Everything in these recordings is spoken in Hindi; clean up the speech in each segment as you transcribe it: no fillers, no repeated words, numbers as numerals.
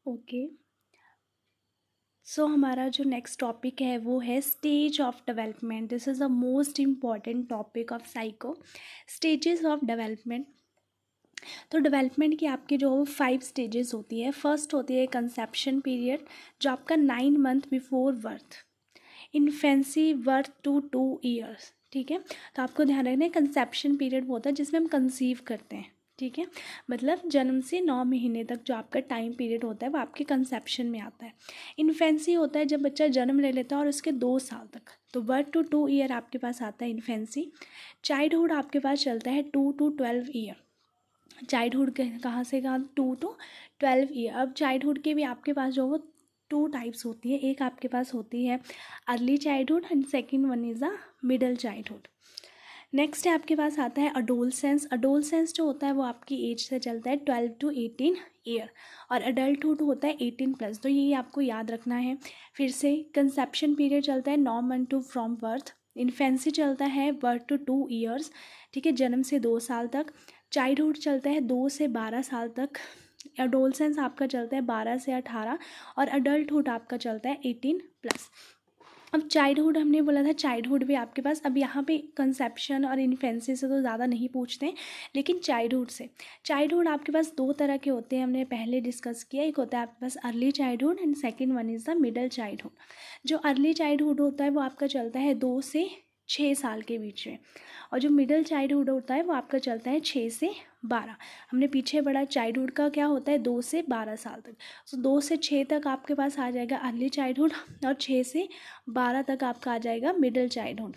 ओके। सो हमारा जो नेक्स्ट टॉपिक है वो है stage of development. This is the most important topic of psycho, stages of development. तो डेवलपमेंट की आपकी जो 5 स्टेजेस होती है। फर्स्ट होती है कंसेप्शन पीरियड, जो आपका 9 month before birth. Infancy birth to 2 years. ठीक है, तो आपको ध्यान रखना है कंसेप्शन पीरियड वो होता है जिसमें हम कंसीव करते हैं। ठीक है, मतलब जन्म से 9 महीने तक जो आपका टाइम पीरियड होता है वो आपके कंसेप्शन में आता है। इन्फेंसी होता है जब बच्चा जन्म ले लेता है और उसके 2 साल तक, तो बर्थ टू 2 ईयर आपके पास आता है इन्फेंसी। चाइल्डहुड आपके पास चलता है 2 to 12 ईयर। चाइल्डहुड कहाँ से कहाँ, 2 to 12 ईयर। अब चाइल्डहुड के भी आपके पास जो वो 2 टाइप्स होती है। एक आपके पास होती है early childhood and second one is the middle childhood. Next है आपके पास आता है अडोलसेंस। अडोलसेंस जो होता है वो आपकी एज से चलता है 12 to 18 ईयर, और अडल्टहुड होता है 18+। तो ये आपको याद रखना है। फिर से कंसेप्शन पीरियड चलता है 9 month to from birth. Infancy चलता है बर्थ टू 2 ईयर्स, ठीक है, जन्म से 2 साल तक। चाइल्डहुड चलता है 2 से 12 साल तक। एडोलसेंस आपका चलता है 12 से 18, और अडल्टहुड आपका चलता है 18+। अब चाइल्डहुड हमने बोला था, चाइल्डहुड भी आपके पास, अब यहाँ पे कंसेप्शन और इन्फेंसी से तो ज़्यादा नहीं पूछते हैं, लेकिन चाइल्डहुड से। चाइल्डहुड आपके पास 2 तरह के होते हैं, हमने पहले डिस्कस किया। एक होता है आपके पास early childhood and second one is the middle childhood. जो अर्ली चाइल्डहुड होता है वो आपका चलता है 2 से 6 साल के बीच में, और जो मिडिल चाइल्डहुड होता है वो आपका चलता है 6 से 12। हमने पीछे पढ़ा चाइल्डहुड का क्या होता है 2 से 12 साल तक। तो 2 से 6 तक आपके पास आ जाएगा अर्ली चाइल्डहुड, और 6 से 12 तक आपका आ जाएगा मिडिल चाइल्डहुड।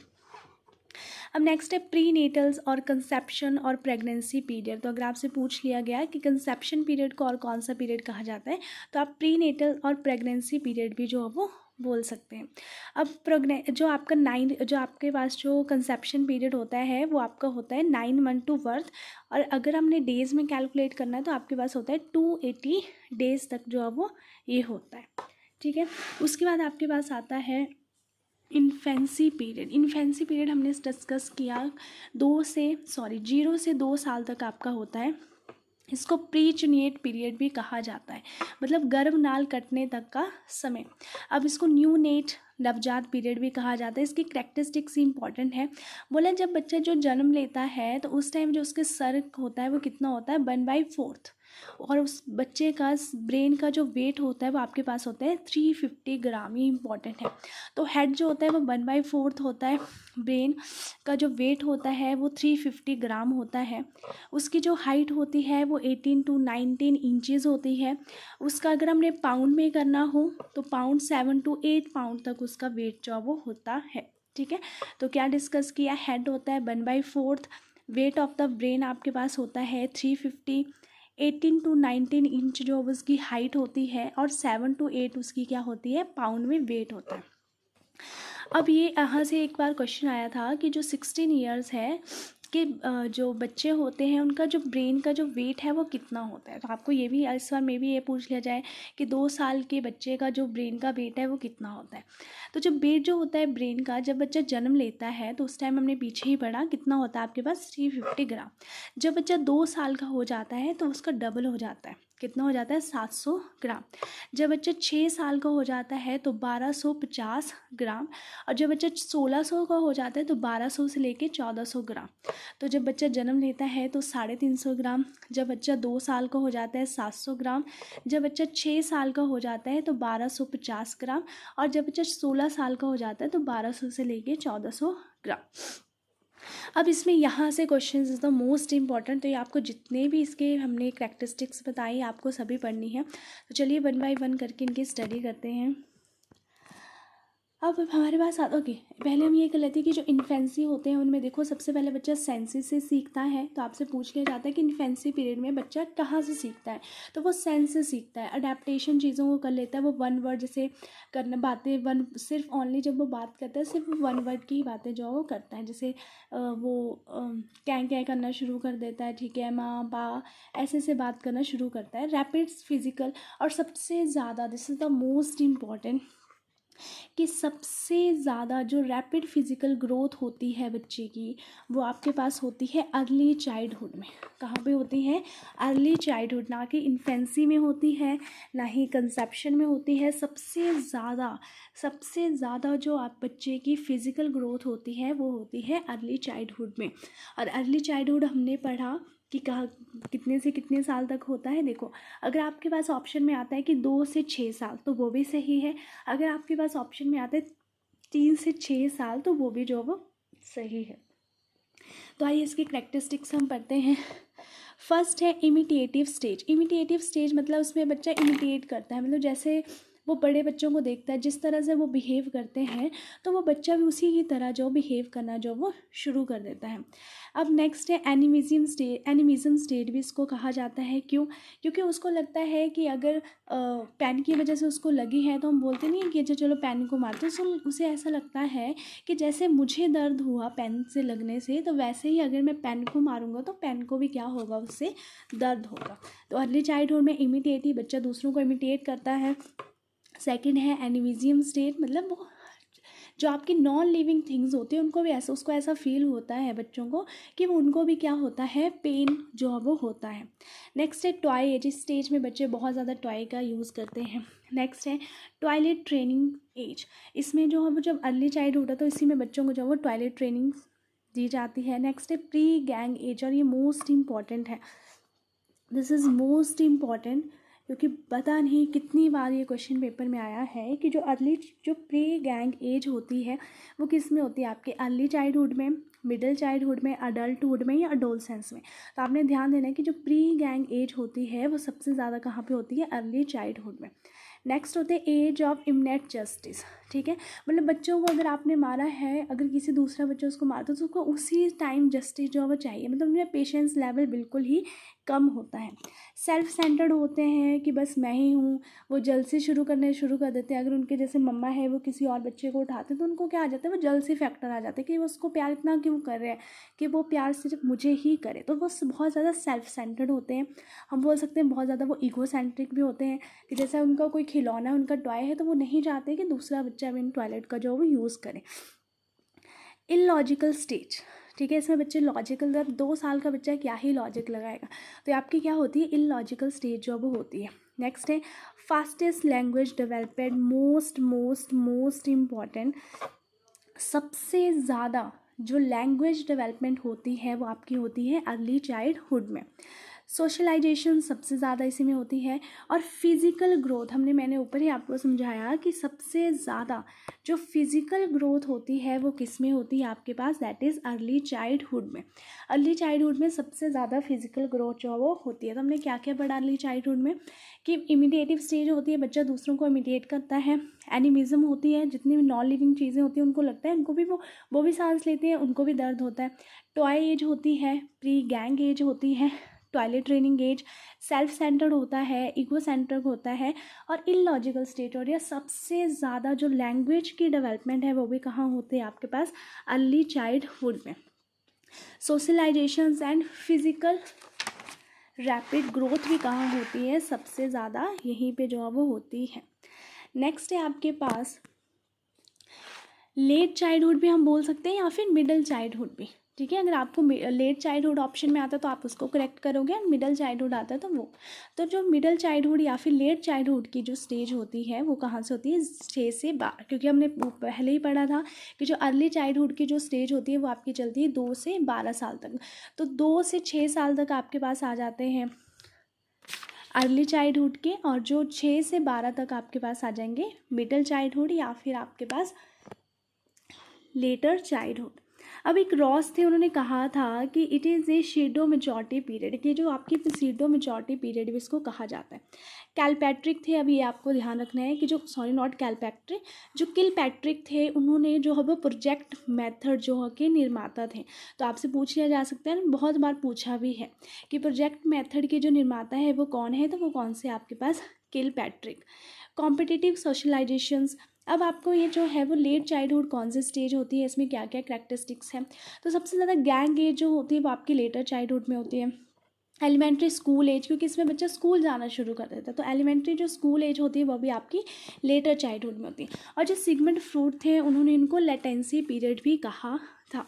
अब नेक्स्ट है प्री नेटल्स और कंसेप्शन और प्रेगनेंसी पीरियड। तो अगर आपसे पूछ लिया गया कि कंसेप्शन पीरियड को और कौन सा पीरियड कहा जाता है, तो आप प्री नेटल और प्रेगनेंसी पीरियड भी जो है वो बोल सकते हैं। अब जो आपका 9, जो आपके पास जो कंसेप्शन पीरियड होता है वो आपका होता है 9 मंथ टू बर्थ, और अगर हमने डेज़ में कैलकुलेट करना है तो आपके पास होता है 280 डेज़ तक जो है वो ये होता है। ठीक है, उसके बाद आपके पास आता है इन्फेंसी पीरियड। इन्फेंसी पीरियड हमने डिस्कस किया 0 से 2 साल तक आपका होता है। इसको प्रीचुनिएट पीरियड भी कहा जाता है, मतलब गर्भनाल कटने तक का समय। अब इसको न्यू नेट नवजात पीरियड भी कहा जाता है। इसकी कैरेक्टरिस्टिक्स इंपॉर्टेंट है। बोला जब बच्चा जो जन्म लेता है तो उस टाइम जो उसके सर होता है वो कितना होता है 1/4, और उस बच्चे का ब्रेन का जो वेट होता है वो आपके पास होता है 350 ग्राम। ये इंपॉर्टेंट है। तो हेड जो होता है वो 1/4 होता है, ब्रेन का जो वेट होता है वो 350 ग्राम होता है। उसकी जो हाइट होती है वो 18 to 19 इंचज़ होती है। उसका अगर हमने पाउंड में करना हो तो पाउंड 7 to 8 पाउंड तक उसका वेट जो वो होता है। ठीक है, तो क्या डिस्कस किया, हेड होता है 1/4, वेट ऑफ द ब्रेन आपके पास होता है 350, 18 to 19 इंच जो उसकी हाइट होती है, और 7 to 8 उसकी क्या होती है पाउंड में वेट होता है। अब ये यहाँ से एक बार क्वेश्चन आया था कि जो 16 ईयर्स है कि जो बच्चे होते हैं उनका जो ब्रेन का जो वेट है वो कितना होता है। तो आपको ये भी इस बार में भी ये पूछ लिया जाए कि 2 साल के बच्चे का जो ब्रेन का वेट है वो कितना होता है। तो जो वेट जो होता है ब्रेन का जब बच्चा जन्म लेता है तो उस टाइम हमने पीछे ही पढ़ा कितना होता है आपके पास 350 ग्राम। जब बच्चा 2 साल का हो जाता है तो उसका डबल हो जाता है, कितना हो जाता है 700 ग्राम। जब बच्चा 6 साल का हो जाता है तो 1250 ग्राम, और जब बच्चा 1600 का हो जाता है तो 1200 से लेके 1400 ग्राम। तो जब बच्चा जन्म लेता है तो 350 ग्राम। जब बच्चा 2 साल का हो जाता है 700 ग्राम। जब बच्चा 6 साल का हो जाता है तो 1250 ग्राम, और जब बच्चा 16 साल का हो जाता है तो 1200 से लेके 1400 ग्राम। अब इसमें यहाँ से question is the most important. तो ये आपको जितने भी इसके हमने करैक्टरिस्टिक्स बताई आपको सभी पढ़नी है। तो चलिए 1 बाय 1 करके इनकी स्टडी करते हैं। अब हमारे पास ओके, पहले हम ये कर लेते हैं कि जो इन्फेंसी होते हैं उनमें देखो सबसे पहले बच्चा सेंसेस से सीखता है। तो आपसे पूछ लिया जाता है कि इन्फेंसी पीरियड में बच्चा कहाँ से सीखता है, तो वो सेंस से सीखता है। अडेप्टेशन चीज़ों को कर लेता है वो 1 वर्ड जैसे करना बातें, वन सिर्फ ओनली जब वो बात करता है सिर्फ 1 वर्ड की बातें जो वो करता है। जैसे वो क्या करना शुरू कर देता है, ठीक है, माँ बा ऐसे से बात करना शुरू करता है। रैपिड फिजिकल, और सबसे ज़्यादा this is the most important, कि सबसे ज़्यादा जो रैपिड फिजिकल ग्रोथ होती है बच्चे की, वो आपके पास होती है अर्ली चाइल्डहुड में। कहाँ पे होती है? अर्ली चाइल्डहुड, ना कि इन्फेंसी में होती है, ना ही कंसेप्शन में होती है। सबसे ज़्यादा जो आप बच्चे की फ़िज़िकल ग्रोथ होती है वो होती है अर्ली चाइल्डहुड में। और अर्ली चाइल्डहुड हमने पढ़ा कि कहाँ कितने से कितने साल तक होता है। देखो, अगर आपके पास ऑप्शन में आता है कि 2 से 6 साल तो वो भी सही है, अगर आपके पास ऑप्शन में आता है 3 से 6 साल तो वो भी जो वो सही है। तो आइए इसकी करैक्टरिस्टिक्स हम पढ़ते हैं। फर्स्ट है इमिटेटिव स्टेज। इमिटेटिव स्टेज मतलब उसमें बच्चा इमिटेट करता है, मतलब जैसे वो बड़े बच्चों को देखता है जिस तरह से वो बिहेव करते हैं तो वो बच्चा भी उसी की तरह जो बिहेव करना जो वो शुरू कर देता है। अब नेक्स्ट है एनिमिज्म स्टेज। एनिमिज्म स्टेज भी इसको कहा जाता है। क्यों? क्योंकि उसको लगता है कि अगर पेन की वजह से उसको लगी है तो हम बोलते नहीं हैं कि अच्छा चलो पेन को मारते, तो उसे ऐसा लगता है कि जैसे मुझे दर्द हुआ पेन से लगने से, तो वैसे ही अगर मैं पेन को मारूंगा तो पेन को भी क्या होगा, उससे दर्द होगा। तो अर्ली चाइल्डहुड में इमिटेटिव, बच्चा दूसरों को इमिटेट करता है। सेकंड है एनिमिज्म स्टेट, मतलब वो जो आपकी नॉन लिविंग थिंग्स होती हैं उनको भी ऐसा, उसको ऐसा फील होता है बच्चों को कि वो उनको भी क्या होता है, पेन जो है वो होता है। नेक्स्ट है टॉय एज। इस स्टेज में बच्चे बहुत ज़्यादा टॉय का यूज़ करते हैं। नेक्स्ट है टॉयलेट ट्रेनिंग एज। इसमें जो है वो जब अर्ली चाइल्डहुड है तो इसी में बच्चों को जो है वो टॉयलेट ट्रेनिंग दी जाती है। नेक्स्ट है प्री गैंग एज, और ये मोस्ट इम्पॉर्टेंट है, दिस इज़ मोस्ट इम्पॉर्टेंट, क्योंकि पता नहीं कितनी बार ये क्वेश्चन पेपर में आया है कि जो प्री गैंग एज होती है वो किस में होती है, आपके अर्ली चाइल्डहुड में, मिडिल चाइल्डहुड में, अडल्टहुड में या अडोलसेंस में। तो आपने ध्यान देना है कि जो प्री गैंग एज होती है वो सबसे ज़्यादा कहाँ पे होती है, अर्ली चाइल्डहुड में। नेक्स्ट होते हैं एज ऑफ इमनेट जस्टिस। ठीक है, मतलब बच्चों को अगर आपने मारा है, अगर किसी दूसरा बच्चा उसको मारता तो उसको उसी टाइम जस्टिस जो है वो चाहिए, मतलब उनमें पेशेंस लेवल बिल्कुल ही कम होता है। सेल्फ सेंटर्ड होते हैं कि बस मैं ही हूँ, वो जल्द से शुरू कर देते हैं। अगर उनके जैसे मम्मा है वो किसी और बच्चे को उठाते हैं तो उनको क्या आ जाता है, वो जल्द से फैक्टर आ जाता है कि वो उसको प्यार इतना क्यों कर रहे हैं, कि वो प्यार सिर्फ मुझे ही करे। तो वो बहुत ज़्यादा सेल्फ सेंटर्ड होते हैं। हम बोल सकते हैं बहुत ज़्यादा वो ईगो सेंट्रिक भी होते हैं, कि जैसा उनका कोई खिलौना, उनका टॉय है तो वो नहीं चाहते कि दूसरा बच्चा भी इन टॉयलेट का जो वो यूज़ करे। Illogical stage. ठीक है, इसमें बच्चे लॉजिकल, जब 2 साल का बच्चा क्या ही लॉजिक लगाएगा, तो आपकी क्या होती है, इलॉजिकल स्टेज जो वो होती है। नेक्स्ट है fastest language development. Most important, सबसे ज़्यादा जो लैंग्वेज डेवलपमेंट होती है वो आपकी होती है अर्ली चाइल्डहुड में। सोशलाइजेशन सबसे ज़्यादा इसी में होती है। और फिज़िकल ग्रोथ, मैंने ऊपर ही आपको समझाया कि सबसे ज़्यादा जो फिज़िकल ग्रोथ होती है वो किस में होती है आपके पास, दैट इज़ अर्ली चाइल्डहुड में। अर्ली चाइल्डहुड में सबसे ज़्यादा फिज़िकल ग्रोथ जो वो होती है। तो हमने क्या क्या पढ़ा अर्ली चाइल्डहुड में, कि इमिटेटिव स्टेज होती है, बच्चा दूसरों को इमिटेट करता है। एनिमिज्म होती है, जितनी भी नॉन लिविंग चीज़ें होती हैं उनको लगता है उनको भी वो भी सांस लेते हैं, उनको भी दर्द होता है। टॉय एज होती है, प्री गैंग एज होती है, toilet training age, self centred होता है, ईगो सेंटर्ड होता है, और इलॉजिकल स्टेट। और यह सबसे ज़्यादा जो लैंग्वेज की डेवलपमेंट है वो भी कहाँ होते हैं आपके पास, अर्ली चाइल्डहुड में। सोशलाइजेशंस एंड फिजिकल रैपिड ग्रोथ भी कहाँ होती है, सबसे ज़्यादा यहीं पे जो है वो होती है। नेक्स्ट है आपके पास लेट चाइल्डहुड भी हम बोल सकते हैं, या फिर मिडिल चाइल्डहुड भी। ठीक है, अगर आपको लेट चाइल्डहुड ऑप्शन में आता है तो आप उसको करेक्ट करोगे, और मिडिल चाइल्डहुड आता है तो वो। तो जो मिडिल चाइल्डहुड या फिर लेट चाइल्डहुड की जो स्टेज होती है वो कहाँ से होती है, 6 से 12, क्योंकि हमने पहले ही पढ़ा था कि जो अर्ली चाइल्डहुड की जो स्टेज होती है वो आपकी चलती है 2 से 12 साल तक। तो 2 से 6 साल तक आपके पास आ जाते हैं अर्ली चाइल्डहुड के, और जो 6 से 12 तक आपके पास आ जाएंगे मिडिल चाइल्डहुड या फिर आपके पास लेटर चाइल्डहुड। अब एक रॉस थे, उन्होंने कहा था कि it is a shadow majority period, कि जो आपकी शेडो मेजॉरिटी पीरियड भी इसको कहा जाता है। कैलपैट्रिक थे, अभी आपको ध्यान रखना है कि जो नॉट कैलपैट्रिक, जो किलपैट्रिक थे, उन्होंने जो है वो प्रोजेक्ट मेथड जो है के निर्माता थे। तो आपसे पूछ लिया जा सकता है, बहुत बार पूछा भी है कि प्रोजेक्ट मेथड के जो निर्माता है वो कौन है, तो वो कौन से आपके पास, किलपैट्रिक। कॉम्पिटिटिव सोशलाइजेशंस, अब आपको ये जो है वो लेट चाइल्डहुड कौन सी स्टेज होती है, इसमें क्या क्या करैक्टरिस्टिक्स हैं। तो सबसे ज़्यादा गैंग एज जो होती है वो आपकी लेटर चाइल्डहुड में होती है। एलिमेंट्री स्कूल एज, क्योंकि इसमें बच्चा स्कूल जाना शुरू कर देता है, तो एलिमेंट्री जो स्कूल एज होती है वो भी आपकी लेटर चाइल्डहुड में होती है। और जो सिगमंड फ्रूड थे उन्होंने इनको लेटेंसी पीरियड भी कहा था।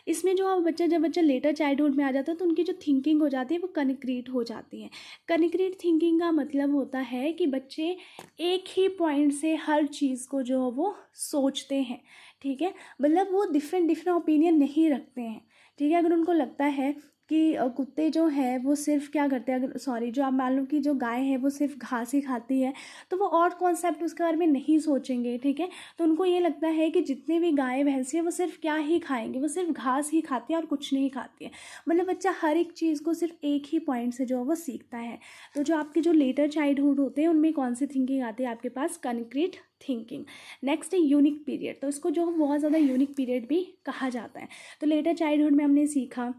इसमें जो जब बच्चा लेटर चाइल्डहुड में आ जाता है तो उनकी जो थिंकिंग हो जाती है वो कनक्रीट हो जाती है। कनक्रीट थिंकिंग का मतलब होता है कि बच्चे एक ही पॉइंट से हर चीज़ को जो वो सोचते हैं, ठीक है, मतलब वो डिफरेंट ओपिनियन नहीं रखते हैं, ठीक है। अगर उनको लगता है कि कुत्ते जो है वो सिर्फ क्या करते हैं, अगर सॉरी जो आप मान लो कि जो गाय है वो सिर्फ घास ही खाती है, तो वो और कॉन्सेप्ट उसके बारे में नहीं सोचेंगे, ठीक है। तो उनको ये लगता है कि जितने भी गाय भैंस है वो सिर्फ क्या ही खाएंगे, वो सिर्फ घास ही खाती है और कुछ नहीं खाती है। मतलब बच्चा हर एक चीज़ को सिर्फ एक ही पॉइंट से जो है वो सीखता है। तो जो आपके जो लेटर चाइल्डहुड होते हैं उनमें कौन सी थिंकिंग आती है आपके पास, कनक्रीट थिंकिंग। नेक्स्ट है यूनिक पीरियड, तो इसको जो बहुत ज़्यादा यूनिक पीरियड भी कहा जाता है। तो लेटर चाइल्डहुड में हमने सीखा,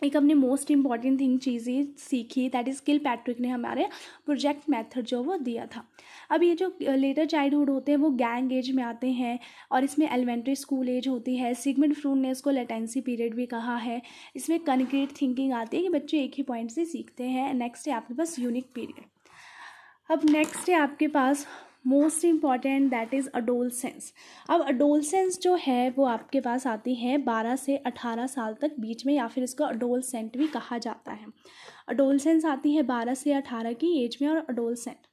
एक हमने मोस्ट इंपॉर्टेंट थिंग चीज़ें सीखी, दैट इज़ किलपैट्रिक ने हमारे प्रोजेक्ट मेथड जो वो दिया था। अब ये जो लेटर चाइल्डहुड होते हैं वो गैंग एज में आते हैं और इसमें एलिमेंट्री स्कूल एज होती है। सिगमंड फ्रूड ने इसको लेटेंसी पीरियड भी कहा है। इसमें कनक्रीट थिंकिंग आती है कि बच्चे एक ही पॉइंट से सीखते हैं। नेक्स्ट है आपके पास यूनिक पीरियड। अब नेक्स्ट है आपके पास most important, that is adolescence. अब अडोलसेंस जो है वो आपके पास आती है 12 से 18 साल तक बीच में, या फिर इसको अडोलसेंट भी कहा जाता है। अडोलसेंस आती है 12 से 18 की एज में और अडोलसेंट।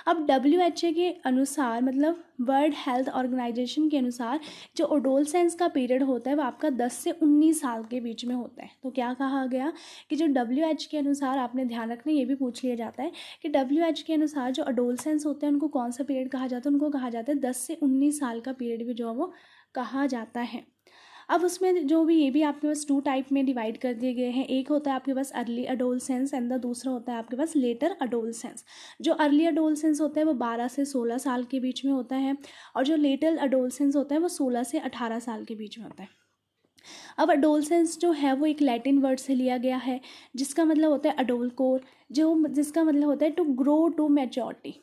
अब WHO के अनुसार, मतलब वर्ल्ड हेल्थ ऑर्गेनाइजेशन के अनुसार, जो अडोलसेंस का पीरियड होता है वो आपका 10 से 19 साल के बीच में होता है। तो क्या कहा गया कि जो WHO के अनुसार, आपने ध्यान रखना ये भी पूछ लिया जाता है कि WHO के अनुसार जो अडोलसेंस होते हैं उनको कौन सा पीरियड कहा जाता है, उनको कहा जाता है 10 से 19 साल का पीरियड भी जो है वो कहा जाता है। अब उसमें जो भी, ये भी आपके पास 2 टाइप में डिवाइड कर दिए गए हैं। एक होता है आपके पास अर्ली अडोलसेंस एंड द दूसरा होता है आपके पास लेटर अडोलसेंस। जो अर्ली अडोलसेंस होता है वो 12 से 16 साल के बीच में होता है और जो लेटर अडोलसेंस होता है वो 16 से 18 साल के बीच में होता है। अब अडोलसेंस जो है वो एक लैटिन वर्ड से लिया गया है जिसका मतलब होता है अडोलकोर, जिसका मतलब होता है टू ग्रो टू मैच्योरिटी।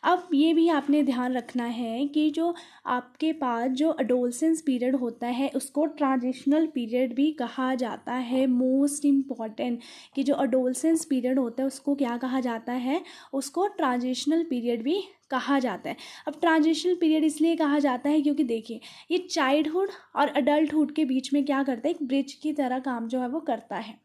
अब ये भी आपने ध्यान रखना है कि जो आपके पास जो अडोलसेंस पीरियड होता है उसको ट्रांजिशनल पीरियड भी कहा जाता है। मोस्ट इम्पॉर्टेंट कि जो अडोलसेंस पीरियड होता है उसको क्या कहा जाता है, उसको ट्रांजिशनल पीरियड भी कहा जाता है। अब ट्रांजिशनल पीरियड इसलिए कहा जाता है क्योंकि देखिए ये चाइल्डहुड और अडल्टहुड के बीच में क्या करता है, एक ब्रिज की तरह काम जो है वो करता है।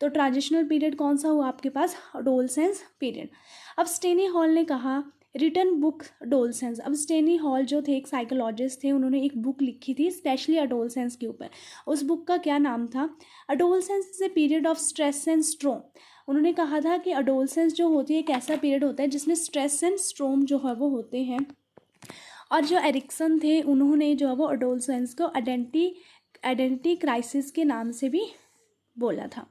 तो ट्रांजिशनल पीरियड कौन सा हुआ आपके पास, अडोलसेंस पीरियड। अब स्टेनी हॉल ने कहा रिटर्न बुक अडोलसेंस। अब स्टेनी हॉल जो थे एक साइकोलॉजिस्ट थे, उन्होंने एक बुक लिखी थी स्पेशली अडोलसेंस के ऊपर। उस बुक का क्या नाम था, adolescence is a period of stress and स्ट्रोम। उन्होंने कहा था कि अडोलसेंस जो होती है एक ऐसा पीरियड होता है जिसमें स्ट्रेस एंड स्ट्रोम जो है वो होते हैं। और जो एरिक्सन थे उन्होंने जो है वो अडोलसेंस को आइडेंटिटी क्राइसिस के नाम से भी बोला था,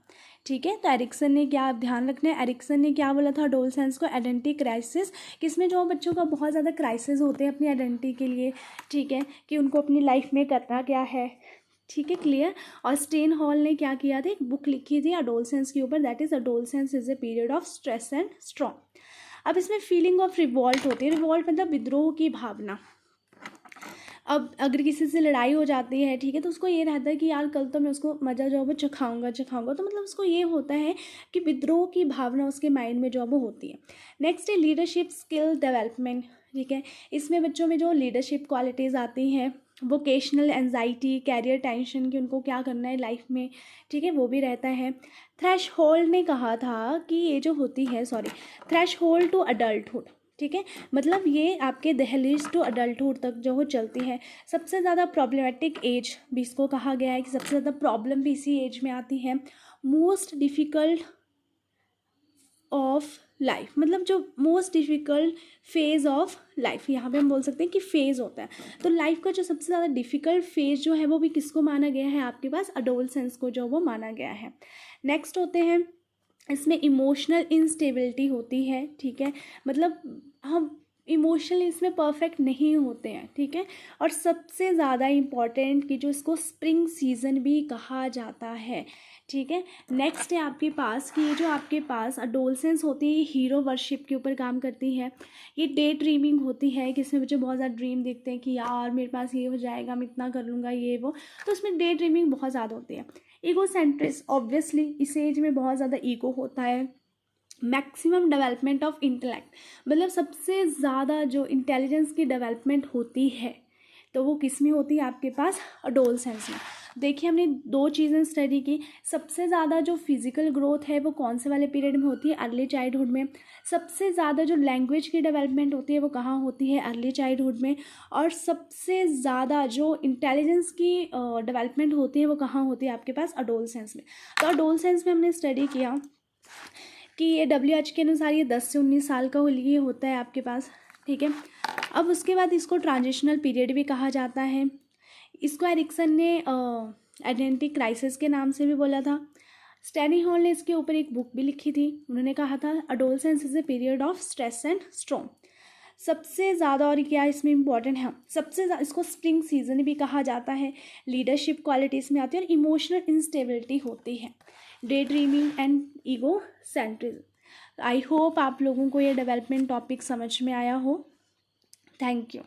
ठीक है। तो एरिक्सन ने क्या, ध्यान रखना है, एरिक्सन ने क्या बोला था अडोलसेंस को, आइडेंटिटी क्राइसिस, किसमें जो बच्चों का बहुत ज़्यादा क्राइसिस होते हैं अपनी आइडेंटिटी के लिए, ठीक है, कि उनको अपनी लाइफ में करना क्या है, ठीक है, क्लियर। और स्टेन हॉल ने क्या किया था, एक बुक लिखी थी अडोलसेंस के ऊपर, that is adolescence is a period of stress and storm. अब इसमें फीलिंग ऑफ रिवॉल्ट होती है, रिवॉल्ट मतलब विद्रोह की भावना। अब अगर किसी से लड़ाई हो जाती है, ठीक है, तो उसको ये रहता है कि यार कल तो मैं उसको मज़ा जो है वो चखाऊंगा, तो मतलब उसको ये होता है कि विद्रोह की भावना उसके माइंड में जो है वो होती है। नेक्स्ट है लीडरशिप स्किल डेवलपमेंट, ठीक है। इसमें बच्चों में जो लीडरशिप क्वालिटीज़ आती हैं, वोकेशनल एंजाइटी, कैरियर टेंशन कि उनको क्या करना है लाइफ में, ठीक है, वो भी रहता है। थ्रेशहोल्ड ने कहा था कि ये जो होती है, थ्रेशहोल्ड टू अडल्टहुड, ठीक है, मतलब ये आपके दहलीज टू अडल्टहुड तक जो वो चलती है। सबसे ज़्यादा प्रॉब्लमेटिक एज भी इसको कहा गया है कि सबसे ज़्यादा प्रॉब्लम भी इसी एज में आती है। मोस्ट डिफ़िकल्ट ऑफ लाइफ, मतलब जो most difficult phase of life, यहाँ पे हम बोल सकते हैं कि फेज़ होता है। तो लाइफ का जो सबसे ज़्यादा डिफ़िकल्ट फेज़ जो है वो भी किसको माना गया है, आपके पास अडोलसेंस को जो वो माना गया है। नेक्स्ट होते हैं, इसमें इमोशनल इंस्टेबिलिटी होती है, ठीक है, मतलब हम इमोशनली इसमें परफेक्ट नहीं होते हैं, ठीक है। और सबसे ज़्यादा इम्पॉर्टेंट कि जो इसको स्प्रिंग सीजन भी कहा जाता है, ठीक है। नेक्स्ट है आपके पास कि ये जो आपके पास अडोलसेंस होती है हीरो वर्शिप के ऊपर काम करती है। ये डे ड्रीमिंग होती है कि इसमें बच्चे बहुत ज़्यादा ड्रीम देखते हैं कि यार मेरे पास ये हो जाएगा, मैं इतना कर लूँगा, ये वो, तो इसमें डे ड्रीमिंग बहुत ज़्यादा होती है। ईगो सेंट्रिस, ऑब्वियसली इस एज में बहुत ज़्यादा ईगो होता है। मैक्सिमम डेवलपमेंट ऑफ इंटेलेक्ट, मतलब सबसे ज़्यादा जो इंटेलिजेंस की डेवलपमेंट होती है तो वो किस में होती है, आपके पास अडोलसेंस में। देखिए हमने दो चीज़ें स्टडी की, सबसे ज़्यादा जो फिजिकल ग्रोथ है वो कौन से वाले पीरियड में होती है, अर्ली चाइल्डहुड में। सबसे ज़्यादा जो लैंग्वेज की डेवलपमेंट होती है वो कहाँ होती है, अर्ली चाइल्डहुड में। और सबसे ज़्यादा जो इंटेलिजेंस की डेवलपमेंट होती है वो कहाँ होती है, आपके पास अडोलसेंस में। तो अडोलसेंस में हमने स्टडी किया कि ये WHO के अनुसार ये 10 से 19 साल का लिए होता है आपके पास, ठीक है। अब उसके बाद इसको ट्रांजिशनल पीरियड भी कहा जाता है। इसको एरिक्सन ने आइडेंटिटी क्राइसिस के नाम से भी बोला था। स्टैनी हॉल ने इसके ऊपर एक बुक भी लिखी थी, उन्होंने कहा था adolescence is a period of stress and storm. सबसे ज़्यादा, और क्या इसमें इंपॉर्टेंट है, सबसे ज़्यादा इसको स्प्रिंग सीजन भी कहा जाता है। लीडरशिप क्वालिटीज़ में आती है और इमोशनल इंस्टेबिलिटी होती है, day dreaming and ego centrism. I hope आप लोगों को ये डेवलपमेंट टॉपिक समझ में आया हो। Thank you.